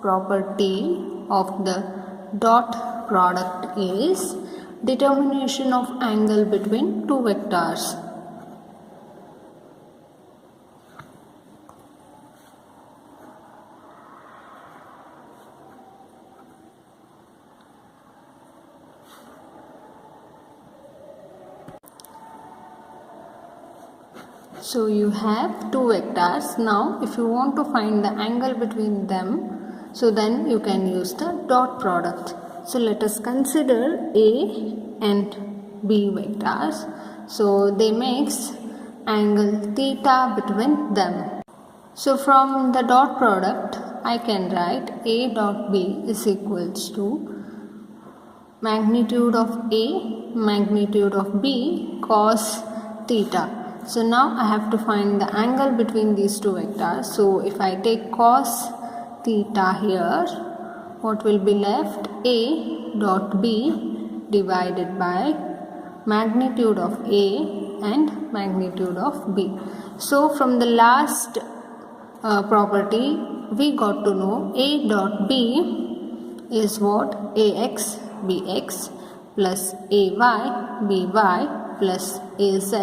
Property of the dot product is determination of angle between two vectors. So you have two vectors. Now if you want to find the angle between them, so then you can use the dot product. So let us consider A and B vectors. So they makes angle theta between them. So from the dot product I can write A dot B is equals to magnitude of A magnitude of B cos theta. So now I have to find the angle between these two vectors. So if I take cos theta here, what will be left? A dot B divided by magnitude of A and magnitude of B. So from the last property we got to know A dot B is what? AX BX plus AY BY plus AZ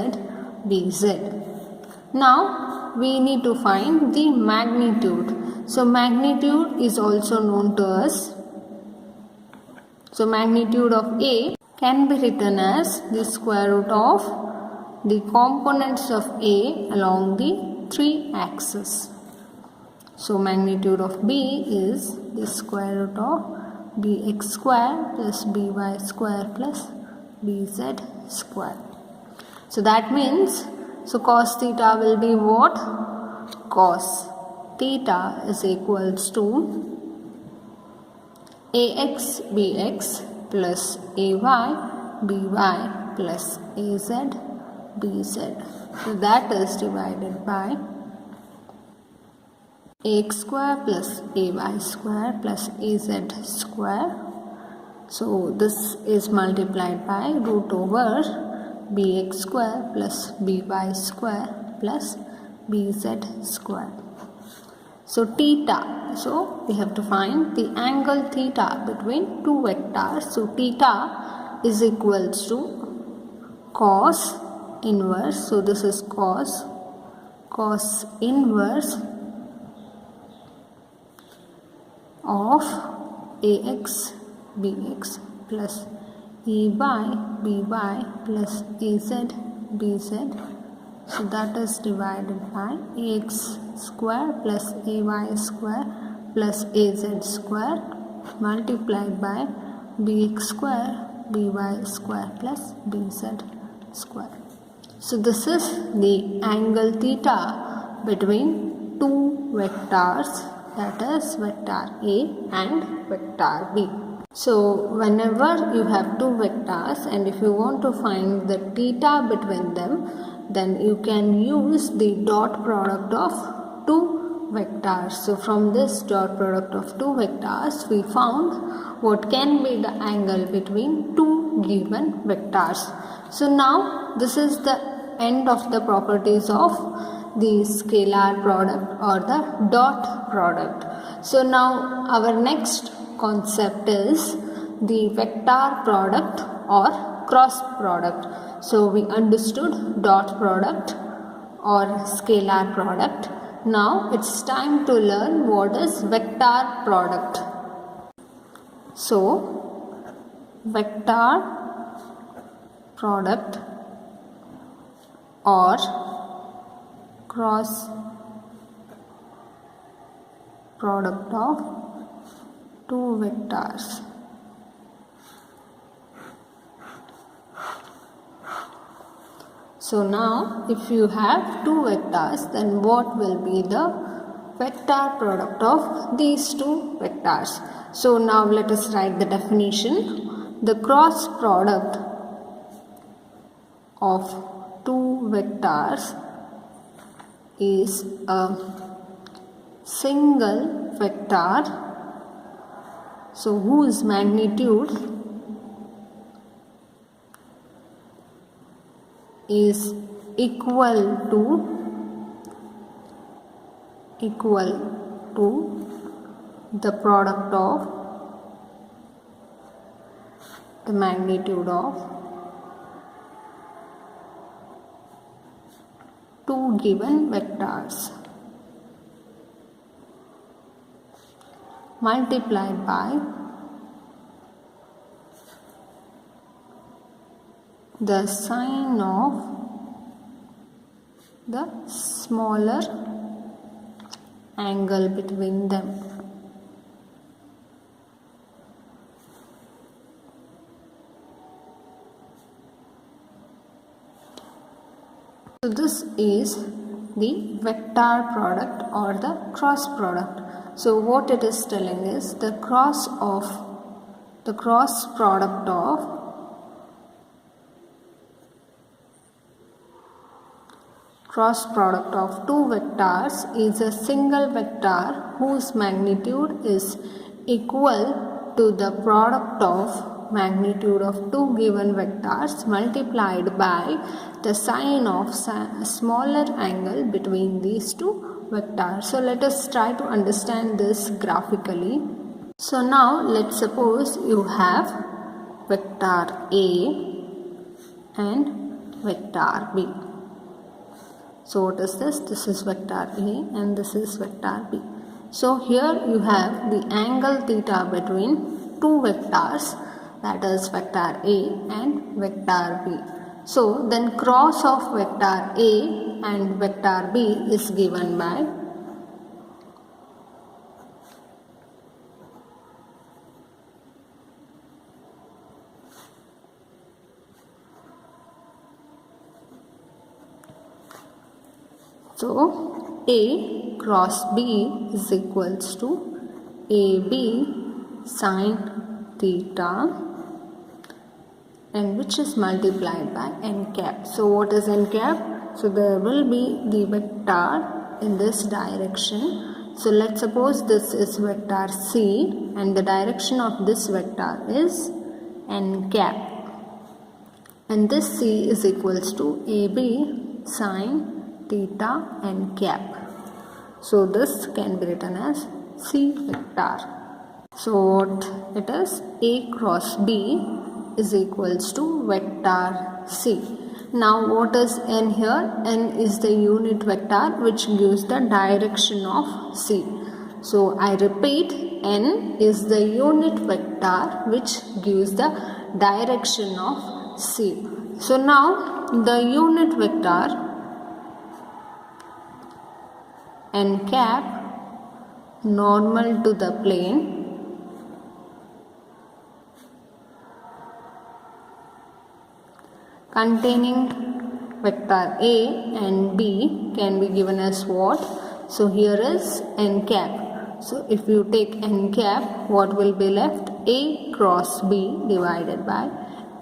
BZ. Now we need to find the magnitude. So magnitude is also known to us. So magnitude of A can be written as the square root of the components of A along the three axes. So magnitude of B is the square root of bx square plus by square plus bz square. So that means, so cos theta will be what? Cos theta is equals to ax bx plus ay by plus az bz. So that is divided by ax square plus ay square plus az square. So this is multiplied by root over bx square plus by square plus bz square. So theta, so we have to find the angle theta between two vectors. So theta is equals to cos inverse, so this is cos inverse of ax bx plus by plus az bz. So that is divided by ax square plus ay square plus az square multiplied by bx square by square plus bz square. So this is the angle theta between two vectors, that is vector A and vector B. So whenever you have two vectors and if you want to find the theta between them, then you can use the dot product of two vectors. So from this dot product of two vectors we found what can be the angle between two given vectors. So now this is the end of the properties of the scalar product or the dot product. So now our next concept is the vector product or cross product. So we understood dot product or scalar product. Now it's time to learn what is vector product. So vector product or cross product of two vectors. So now if you have two vectors, then what will be the vector product of these two vectors? So now let us write the definition. The cross product of two vectors is a single vector, so whose magnitude is equal to the product of the magnitude of two given vectors multiplied by the sine of the smaller angle between them. So this is the vector product or the cross product. So what it is telling is the cross product of two vectors is a single vector whose magnitude is equal to the product of magnitude of two given vectors multiplied by the sine of smaller angle between these two vectors. So let us try to understand this graphically. So now let's suppose you have vector A and vector B. So what is this? This is vector A and this is vector B. So here you have the angle theta between two vectors, that is vector A and vector B. So then cross of vector A and vector B is given by so A cross B is equals to AB sine theta, and which is multiplied by n cap. So what is n cap? So there will be the vector in this direction. So let's suppose this is vector C and the direction of this vector is n cap, and this C is equals to AB sine theta n cap. So this can be written as C vector. So what it is? A cross B is equals to vector C. Now what is n here? N is the unit vector which gives the direction of C. So I repeat, n is the unit vector which gives the direction of C. So now the unit vector n cap normal to the plane containing vector A and B can be given as what? So here is n cap. So if you take n cap, what will be left? A cross B divided by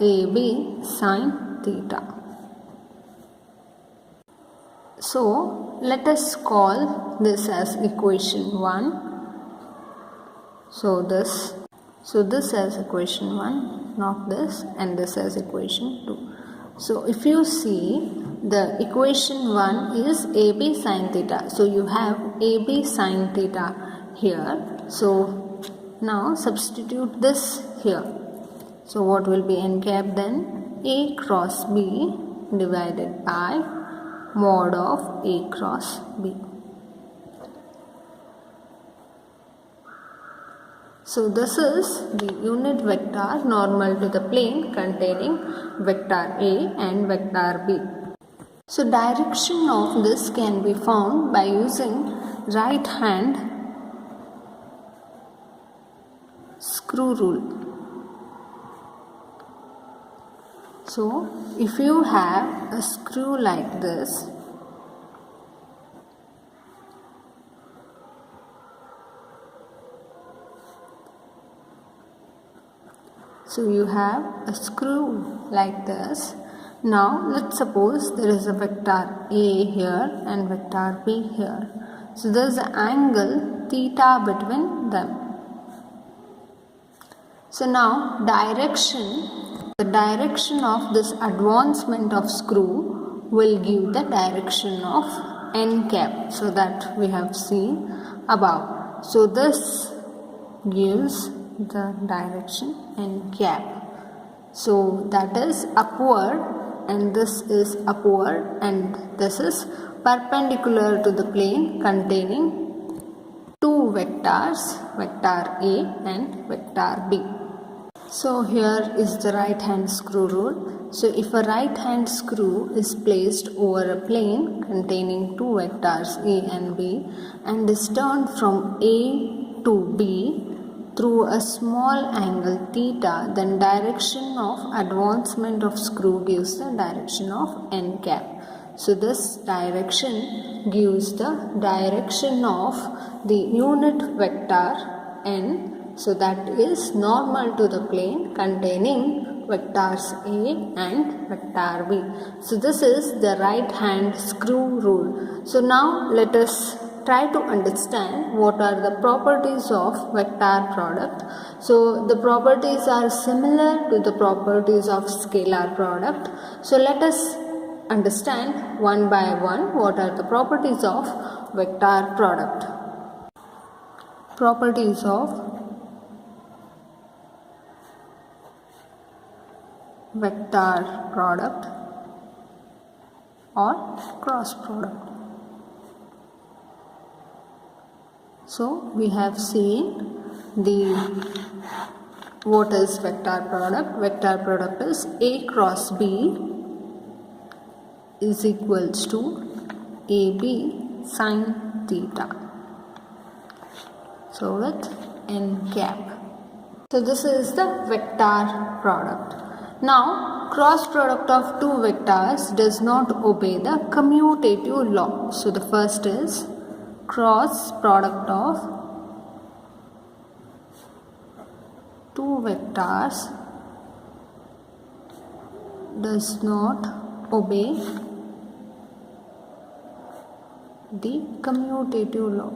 AB sine theta. So let us call this as equation 1. So this as equation 1, not this, and this as equation 2. So if you see, the equation 1 is AB sine theta. So you have AB sine theta here. So now substitute this here. So what will be n cap then? A cross B divided by mod of A cross B. So this is the unit vector normal to the plane containing vector A and vector B. So direction of this can be found by using right hand screw rule. So if you have a screw like this, so you have a screw like this. Now let's suppose there is a vector A here and vector B here. So there is an angle theta between them. So now the direction of this advancement of screw will give the direction of n cap. So that we have seen above. So this gives the direction n cap. So that is upward, and this is upward, and this is perpendicular to the plane containing two vectors, vector A and vector B. So here is the right hand screw rule. So if a right hand screw is placed over a plane containing two vectors A and B and is turned from A to B through a small angle theta, then direction of advancement of screw gives the direction of n cap. So this direction gives the direction of the unit vector n. So that is normal to the plane containing vectors A and vector B. So this is the right hand screw rule. So now let us try to understand what are the properties of vector product. So the properties are similar to the properties of scalar product. So let us understand one by one what are the properties of vector product. Properties of vector product or cross product. So we have seen what is vector product. Vector product is A cross B is equals to AB sin theta. So with n cap. So this is the vector product. Now cross product of two vectors does not obey the commutative law. So the first is cross product of two vectors does not obey the commutative law.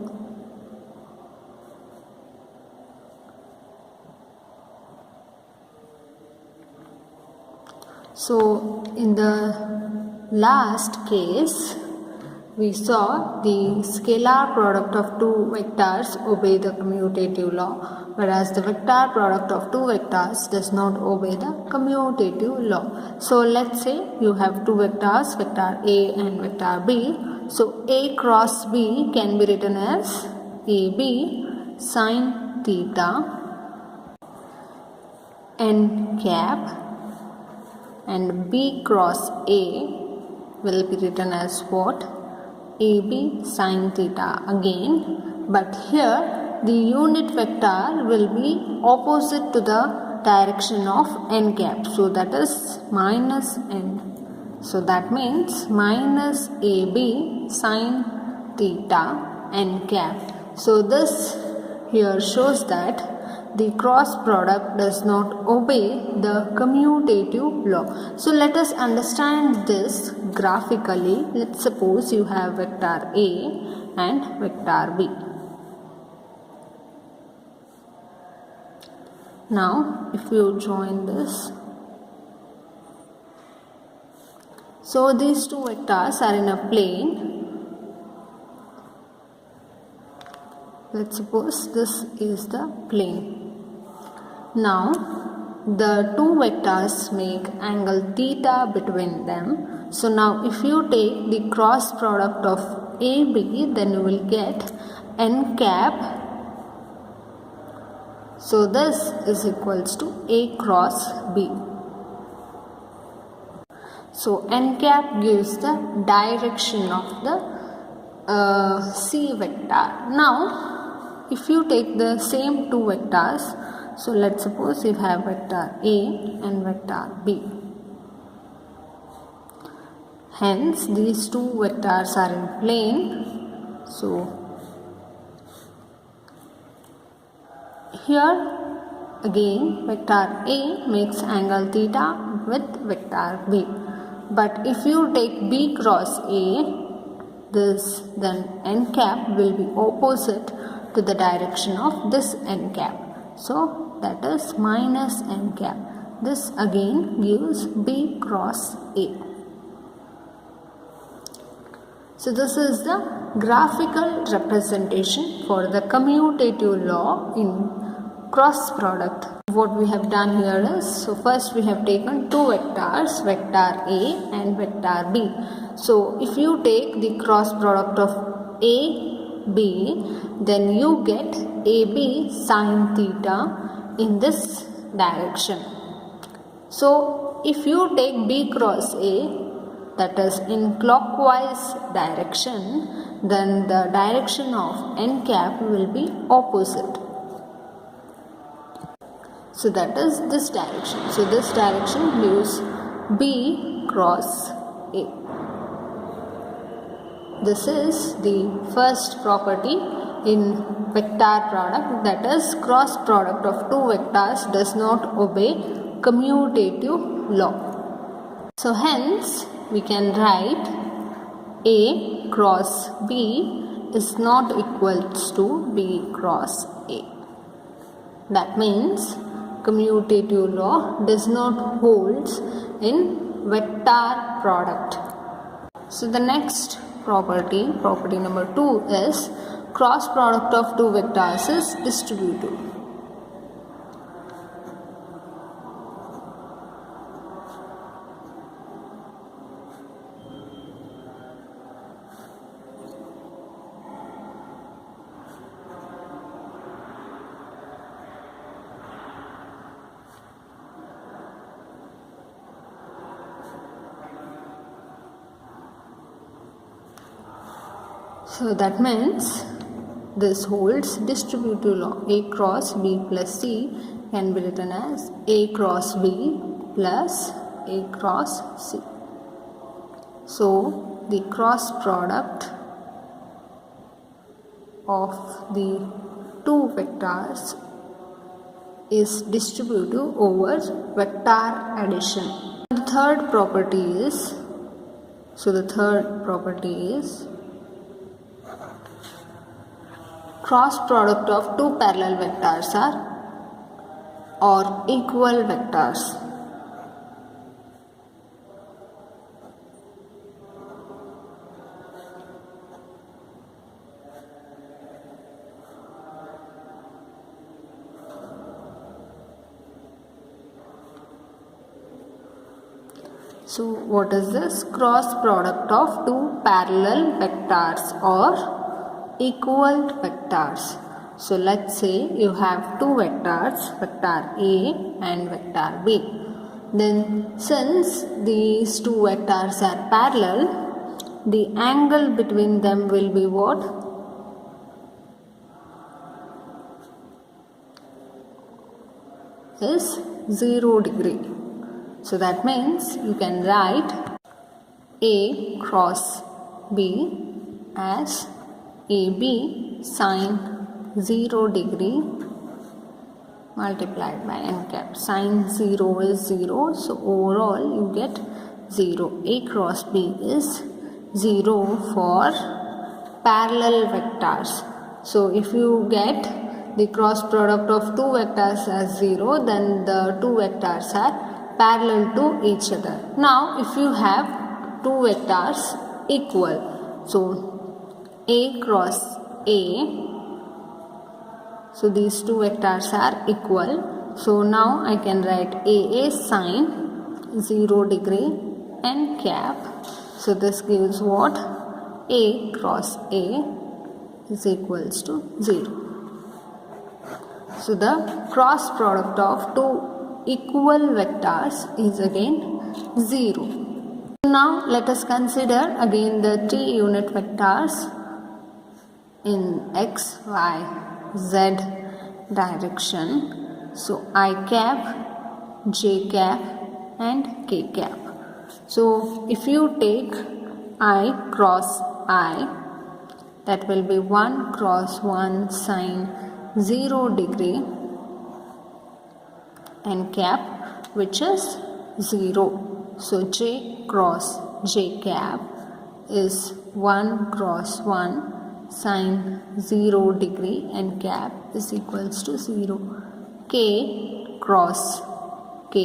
So in the last case we saw the scalar product of two vectors obey the commutative law, whereas the vector product of two vectors does not obey the commutative law. So let's say you have two vectors, vector A and vector B. So A cross B can be written as AB sin theta n cap, and B cross A will be written as what? AB sin theta again, but here the unit vector will be opposite to the direction of n cap, so that is minus n. So that means minus AB sin theta n cap. So this here shows that the cross product does not obey the commutative law. So let us understand this graphically. Let's suppose you have vector A and vector B. Now if you join this, so these two vectors are in a plane. Let's suppose this is the plane. Now the two vectors make angle theta between them. So now if you take the cross product of AB, then you will get n cap. So this is equals to A cross B. So n cap gives the direction of the C vector. Now if you take the same two vectors, so let's suppose you have vector A and vector B. Hence these two vectors are in plane. So here again vector A makes angle theta with vector B. But if you take B cross A, then n cap will be opposite to the direction of this n cap. So that is minus n cap. This again gives B cross A. So this is the graphical representation for the commutative law in cross product. What we have done here is, so first we have taken two vectors, vector A and vector B. So if you take the cross product of A, B, then you get AB sine theta in this direction. So if you take B cross A, that is in clockwise direction, then the direction of n cap will be opposite. So that is this direction. So this direction gives B cross A. This is the first property in vector product, that is cross product of two vectors does not obey commutative law. So hence we can write A cross B is not equals to B cross A. That means commutative law does not holds in vector product. So the next property number 2 is cross product of two vectors is distributive. So that means this holds distributive law. A cross B plus C can be written as A cross B plus A cross C. So the cross product of the two vectors is distributive over vector addition. The third property is, cross product of two parallel vectors or equal vectors. So what is this? Cross product of two parallel vectors or equal vectors. So let's say you have two vectors, vector A and vector B. Then since these two vectors are parallel, the angle between them will be what? Is 0 degree. So that means you can write A cross B as AB sine 0 degree multiplied by n cap. Sine 0 is 0, so overall you get 0. A cross B is 0 for parallel vectors. So if you get the cross product of two vectors as 0, then the two vectors are parallel to each other. Now if you have two vectors equal, so A cross A, so these two vectors are equal. So now I can write AA sine 0 degree n cap. So this gives what? A cross A is equals to 0. So the cross product of two equal vectors is again 0. Now let us consider again the 3 unit vectors in x, y, z direction. So I cap, j cap and k cap. So if you take I cross I, that will be 1 cross 1 sine 0 degree n cap, which is 0. So j cross j cap is 1 cross 1 sine 0 degree n cap is equals to 0. K cross k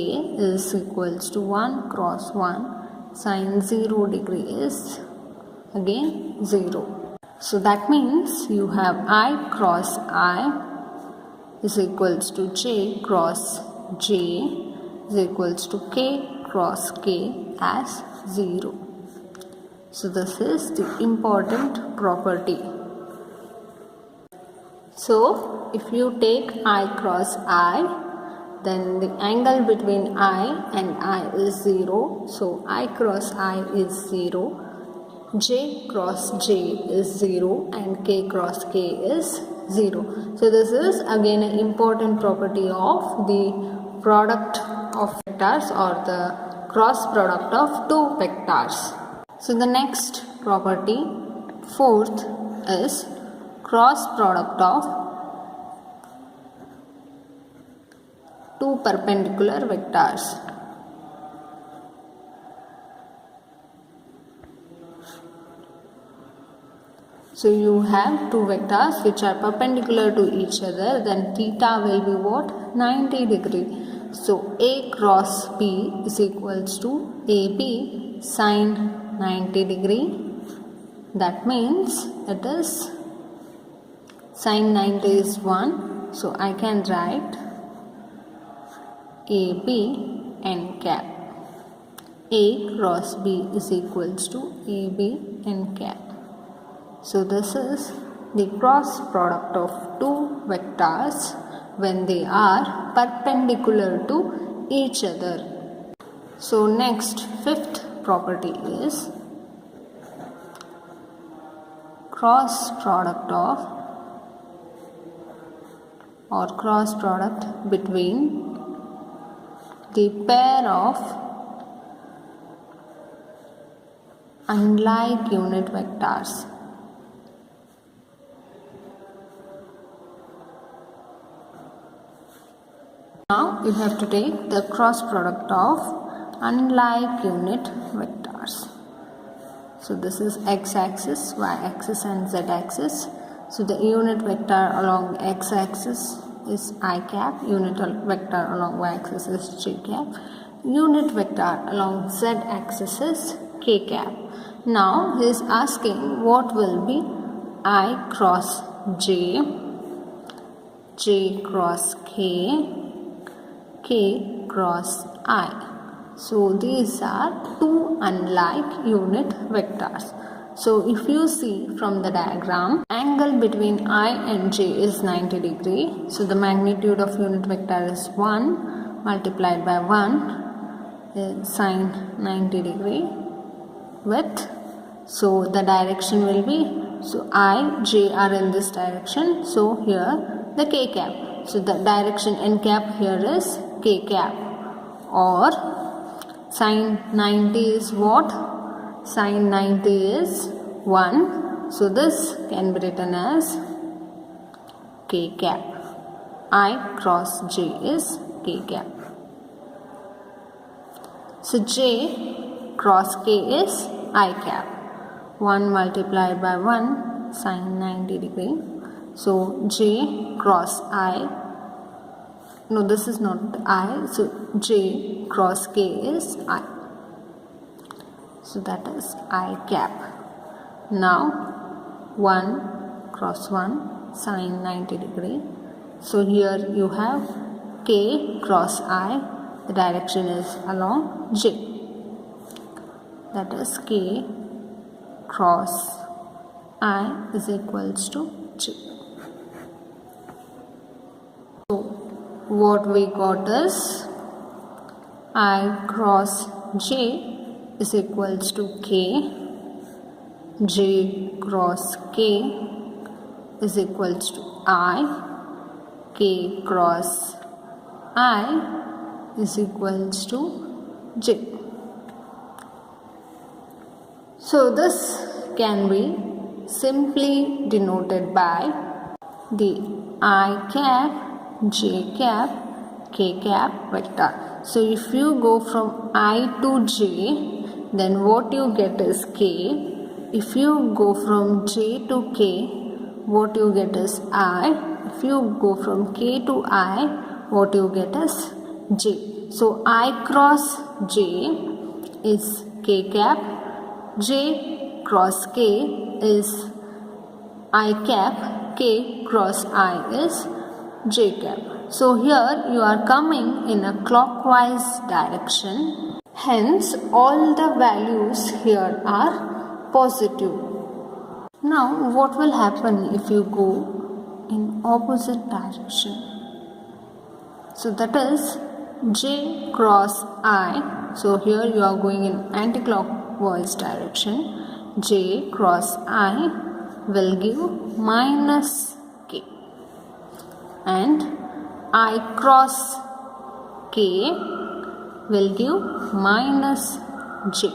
is equals to 1 cross 1 sine 0 degree is again 0. So that means you have I cross I is equals to j cross j is equals to k cross k as 0. So this is the important property. So if you take I cross I, then the angle between I and I is 0. So I cross I is 0. J cross J is 0 and K cross K is 0. So this is again an important property of the product of vectors or the cross product of two vectors. So the next property, fourth, is cross product of two perpendicular vectors. So you have two vectors which are perpendicular to each other, then theta will be what? 90 degree. So A cross B is equals to AB sine 90 degree. That means it is sine 90 is 1. So I can write AB n cap. A cross B is equals to AB n cap. So this is the cross product of two vectors when they are perpendicular to each other. So next, fifth property is cross product of or cross product between the pair of unlike unit vectors. Now you have to take the cross product of unlike unit vectors. So this is x-axis, y-axis and z-axis. So the unit vector along x-axis is I cap, unit vector along y-axis is j cap, unit vector along z-axis is k cap. Now he is asking what will be I cross j, j cross k, k cross I. So these are two unlike unit vectors. So if you see from the diagram, angle between I and j is 90 degree. So the magnitude of unit vector is 1 multiplied by 1 is sine 90 degree with, so the direction will be, so I, j are in this direction. So here the k cap. So the direction n cap here is k cap, or sine 90 is what? Sine 90 is 1. So this can be written as k cap. I cross j is k cap. So j cross k is I cap. 1 multiplied by 1 sine 90 degree. So j cross I, no, this is not I, so j cross k is I. So that is I cap. Now 1 cross 1 sine 90 degree. So here you have k cross I, the direction is along j. That is k cross I is equals to j. So what we got is I cross j is equals to k, j cross k is equals to I, k cross I is equals to j. So this can be simply denoted by the I cap, j cap, k cap vector. So if you go from I to j, then what you get is k. If you go from j to k, what you get is I. If you go from k to I, what you get is j. So I cross j is k cap, j cross k is I cap, k cross I is j cap. So here you are coming in a clockwise direction. Hence all the values here are positive. Now what will happen if you go in opposite direction? So that is j cross I. So here you are going in anti-clockwise direction. J cross I will give minus k, and I cross k will give minus j,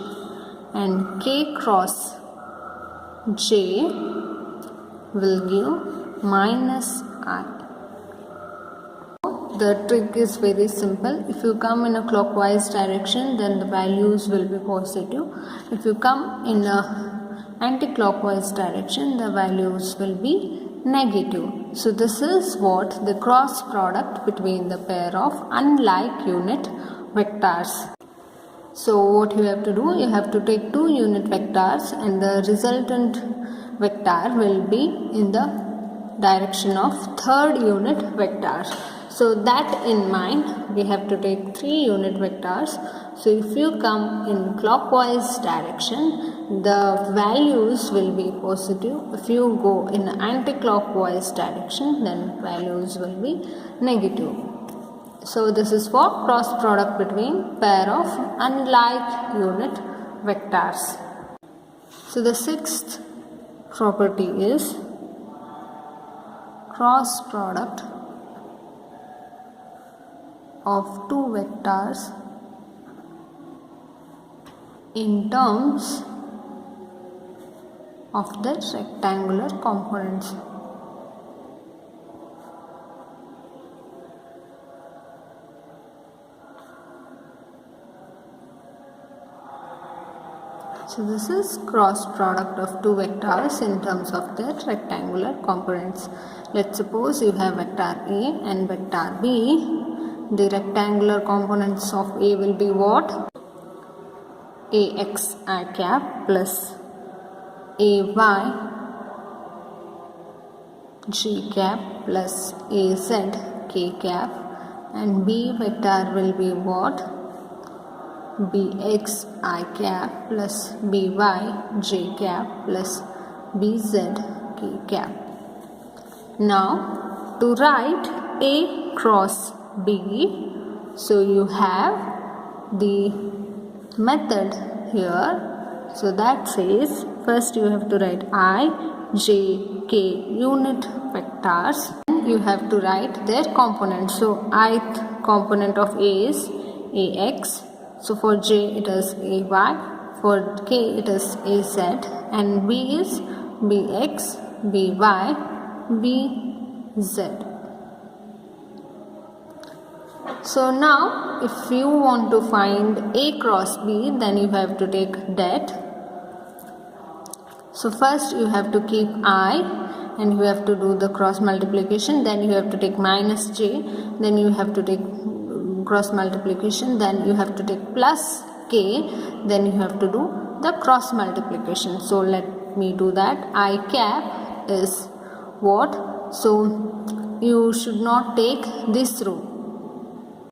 and k cross j will give minus I. The trick is very simple. If you come in a clockwise direction, then the values will be positive. If you come in a anti-clockwise direction, the values will be negative. So this is what the cross product between the pair of unlike unit vectors. So what you have to do, you have to take two unit vectors and the resultant vector will be in the direction of third unit vector. So that in mind, we have to take three unit vectors. So if you come in clockwise direction, the values will be positive. If you go in anti-clockwise direction, then values will be negative. So this is for cross product between pair of unlike unit vectors. So the sixth property is cross product of two vectors in terms of their rectangular components. So this is cross product of two vectors in terms of their rectangular components. Let's suppose you have vector A and vector B. The rectangular components of A will be what? Ax I cap plus Ay G cap plus Az K cap, and B vector will be what? Bx I cap plus By J cap plus Bz K cap. Now to write A cross B, so you have the method here. So that says first you have to write I, J, K unit vectors. You have to write their components. So ith component of A is Ax. So for J it is Ay, for K it is Az, and B is Bx, By, Bz. So now if you want to find A cross B, then you have to take det. So first you have to keep I and you have to do the cross multiplication, then you have to take minus j, then you have to take cross multiplication, then you have to take plus k, then you have to do the cross multiplication. So let me do that. I cap is what? So you should not take this row.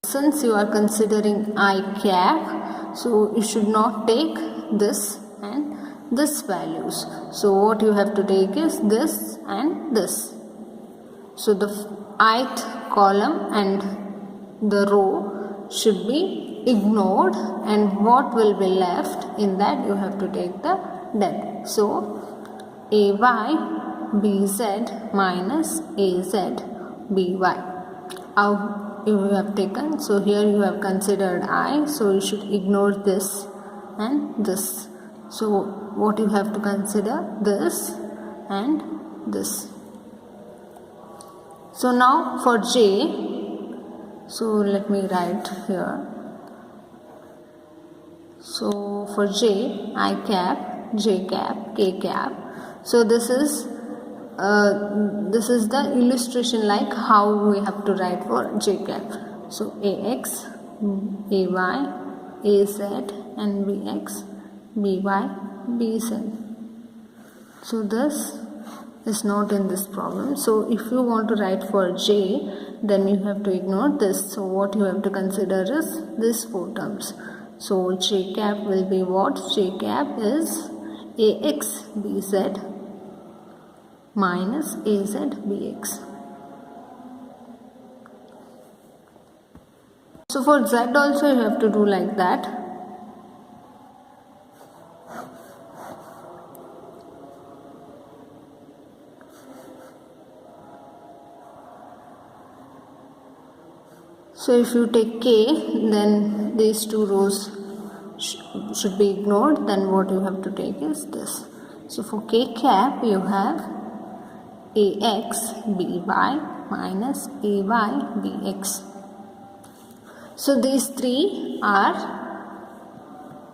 Since you are considering I cap, so you should not take this and this values. So what you have to take is this and this. So the ith column and the row should be ignored, and what will be left in that you have to take the det. So Ay Bz minus Az By. You have taken, so here you have considered I, so you should ignore this and this. So what you have to consider, this and this. So now for J, so let me write here. So for J, I cap, J cap, K cap. So this is the illustration like how we have to write for J cap. So Ax, Ay, Az and Bx, By, Bz. So this is not in this problem. So if you want to write for j, then you have to ignore this. So what you have to consider is these four terms. So j cap will be what? J cap is ax bz minus az bx. So for z also you have to do like that. So if you take k, then these two rows should be ignored. Then what you have to take is this. So for k cap you have ax by minus ay bx. So these three are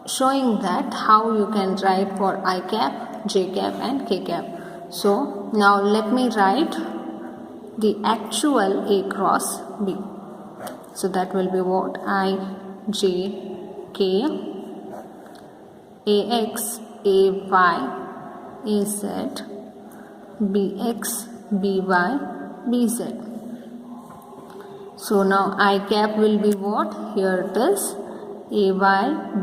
showing that how you can write for I cap, j cap and k cap. So now let me write the actual A cross B. So that will be what? I, j, k, ax, ay, az, bx, by, bz. So now I cap will be what? Here it is ay,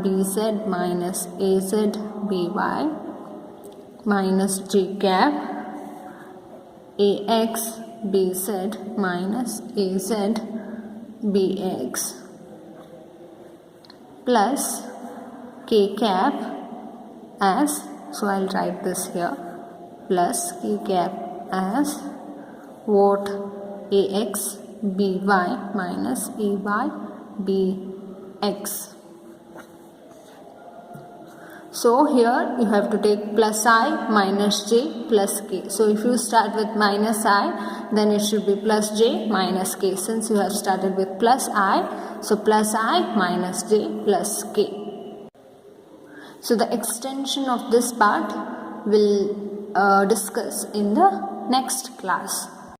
bz minus az, by minus j cap ax, bz minus az, bx plus k cap as, so I'll write this here, plus k cap as what? Ax by minus ay bx. So here you have to take plus I minus j plus k. So if you start with minus I, then it should be plus j minus k. Since you have started with plus I, so plus I minus j plus k. So the extension of this part will discuss in the next class.